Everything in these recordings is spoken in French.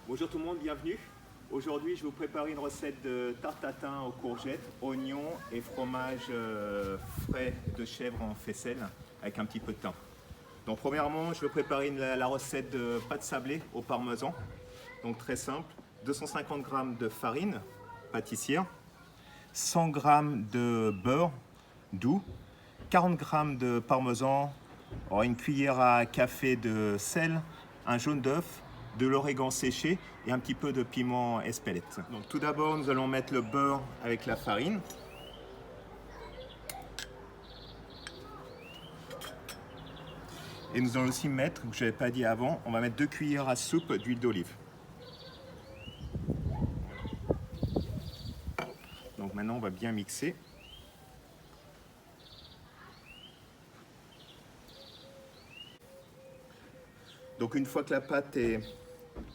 Bonjour tout le monde, bienvenue. Aujourd'hui, je vais vous préparer une recette de tarte tatin aux courgettes, oignons et fromage frais de chèvre en faisselle avec un petit peu de thym. Donc premièrement, je vais préparer la recette de pâte sablée au parmesan. Donc très simple, 250 g de farine pâtissière, 100 g de beurre doux, 40 g de parmesan, une cuillère à café de sel, un jaune d'œuf, de l'origan séché et un petit peu de piment espelette. Donc tout d'abord, nous allons mettre le beurre avec la farine. Et nous allons aussi mettre, que je n'avais pas dit avant, on va mettre 2 cuillères à soupe d'huile d'olive. Donc maintenant, on va bien mixer. Donc une fois que la pâte est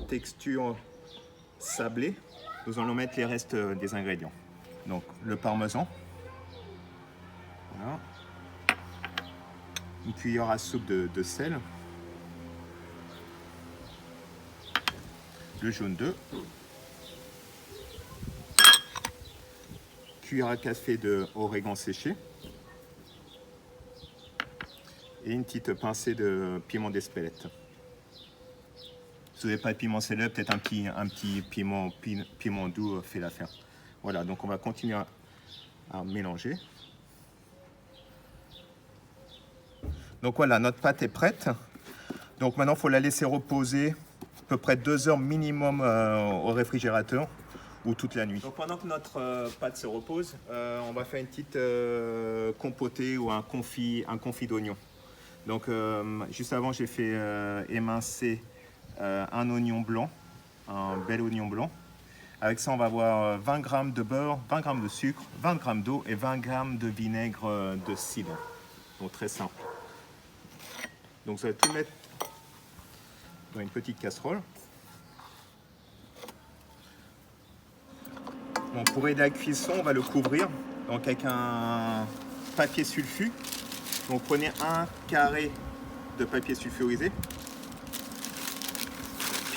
texture sablée, nous allons mettre les restes des ingrédients. Donc le parmesan, voilà. Une cuillère à soupe de sel, le jaune d'œuf, cuillère à café d'origan séché et une petite pincée de piment d'espelette. Si vous n'avez pas de piment célèbre, peut-être un petit piment doux fait l'affaire. Voilà, donc on va continuer à mélanger. Donc voilà, notre pâte est prête. Donc maintenant, il faut la laisser reposer à peu près 2 heures minimum au réfrigérateur ou toute la nuit. Donc pendant que notre pâte se repose, on va faire une petite compotée ou un confit d'oignon. Donc juste avant, j'ai fait émincer un oignon blanc, un bel oignon blanc. Avec ça, on va avoir 20 g de beurre, 20 g de sucre, 20 g d'eau et 20 g de vinaigre de cidre. Donc très simple. Donc vous allez tout mettre dans une petite casserole. Donc pour aider à la cuisson, on va le couvrir donc avec un papier sulfu. Donc prenez un carré de papier sulfurisé,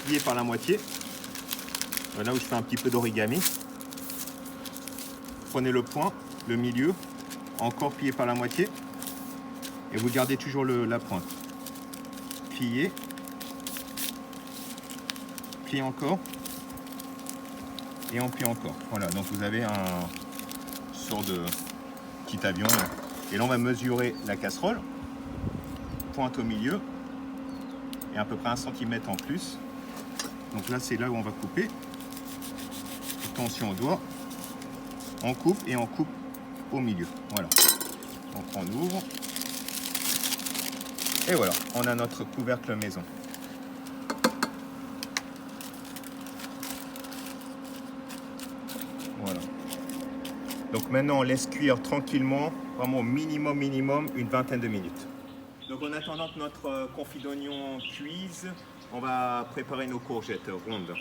plié par la moitié. Là où je fais un petit peu d'origami. Prenez le point, le milieu, encore plié par la moitié. Et vous gardez toujours la pointe. Pliez. Pliez encore. Et on plie encore. Voilà, donc vous avez un sort de petit avion. Et là, on va mesurer la casserole. Pointe au milieu. Et à peu près 1 cm en plus. Donc là, c'est là où on va couper. Attention au doigt. On coupe et on coupe au milieu. Voilà. Donc on ouvre. Et voilà, on a notre couvercle maison. Voilà. Donc maintenant, on laisse cuire tranquillement, vraiment au minimum, une vingtaine de minutes. Donc en attendant que notre confit d'oignon cuise, on va préparer nos courgettes rondes.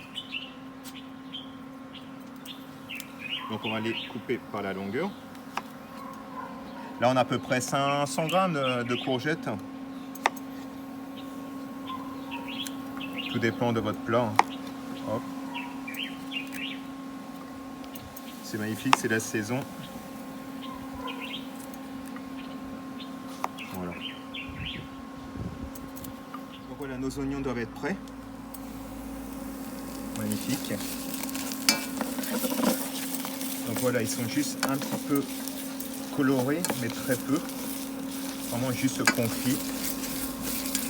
Donc on va les couper par la longueur. Là, on a à peu près 500 g de courgettes. Tout dépend de votre plat. Hop. C'est magnifique, c'est la saison. Voilà. Donc voilà, nos oignons doivent être prêts. Magnifique. Donc voilà, ils sont juste un petit peu colorés, mais très peu. Vraiment juste confit.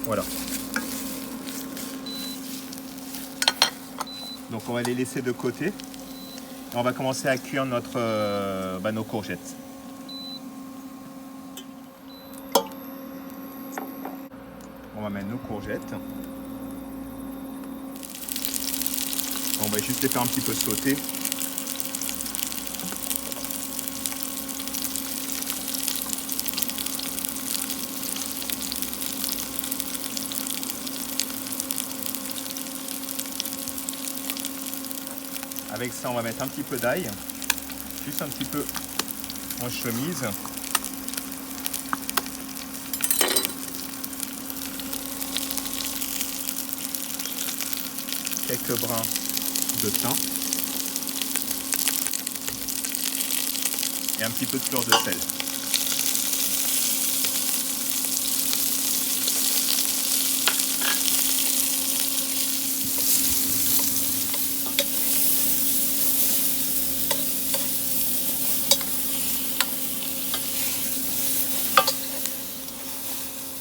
Voilà. Donc on va les laisser de côté. Et on va commencer à cuire nos courgettes. On va mettre nos courgettes. On va juste les faire un petit peu sauter. Avec ça, on va mettre un petit peu d'ail, juste un petit peu en chemise. quelques brins de thym et un petit peu de fleur de sel.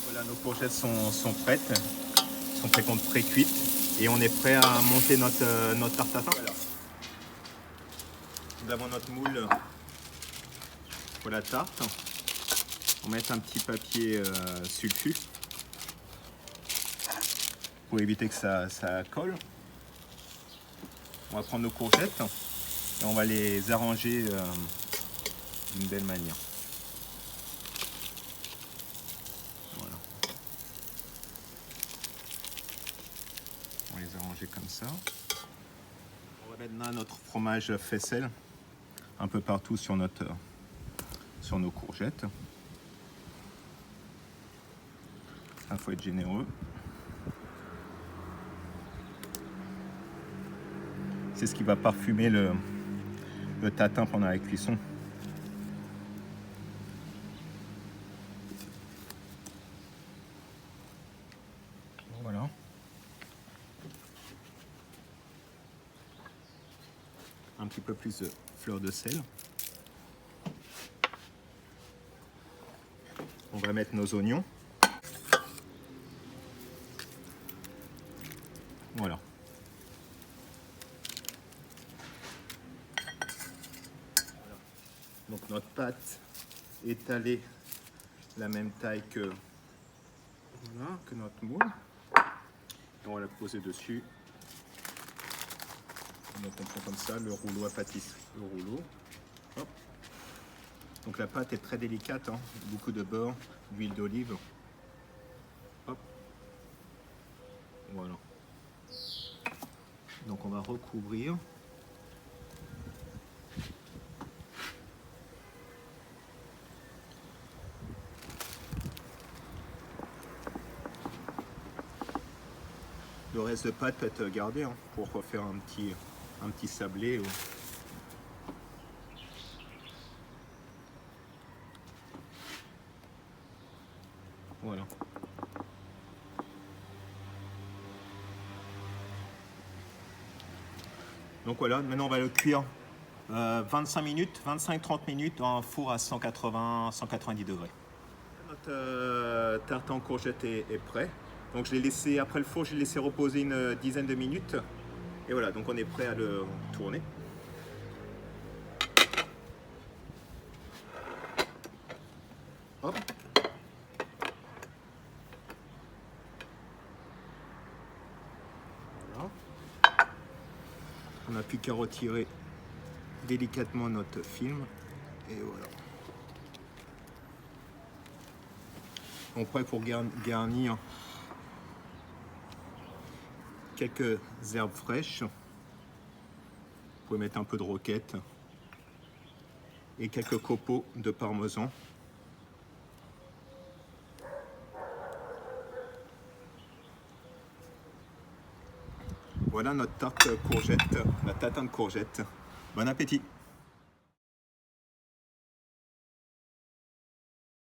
Voilà, nos courgettes sont prêtes, sont pré-cuites et on est prêt à monter notre tarte tatin. Voilà. Nous avons notre moule pour la tarte. On va mettre un petit papier sulfu pour éviter que ça colle. On va prendre nos courgettes et on va les arranger d'une belle manière. Voilà. On va les arranger comme ça. On va mettre là notre fromage faisselle un peu partout sur nos courgettes. Il faut être généreux. C'est ce qui va parfumer le tatin pendant la cuisson. Voilà. Un petit peu plus de fleur de sel. On va mettre nos oignons. Voilà. Donc notre pâte étalée la même taille que notre moule. Et on va la poser dessus. Donc on prend comme ça le rouleau à pâtisserie. Le rouleau. Hop. Donc la pâte est très délicate, hein. Beaucoup de beurre, d'huile d'olive. Hop. Voilà. Donc on va recouvrir. Le reste de pâte peut être gardé hein, pour refaire un petit sablé. Voilà. Donc voilà, maintenant on va le cuire 25 minutes, 25-30 minutes en four à 180-190 degrés. Notre tarte en courgette est prêt. Donc je l'ai laissé, après le four, je l'ai laissé reposer une dizaine de minutes. Et voilà, donc on est prêt à le tourner. Hop. Voilà. On n'a plus qu'à retirer délicatement notre film. Et voilà. On prêt pour garnir quelques herbes fraîches. Vous pouvez mettre un peu de roquette et quelques copeaux de parmesan. Voilà notre tarte courgette, la tatin de courgette. Bon appétit!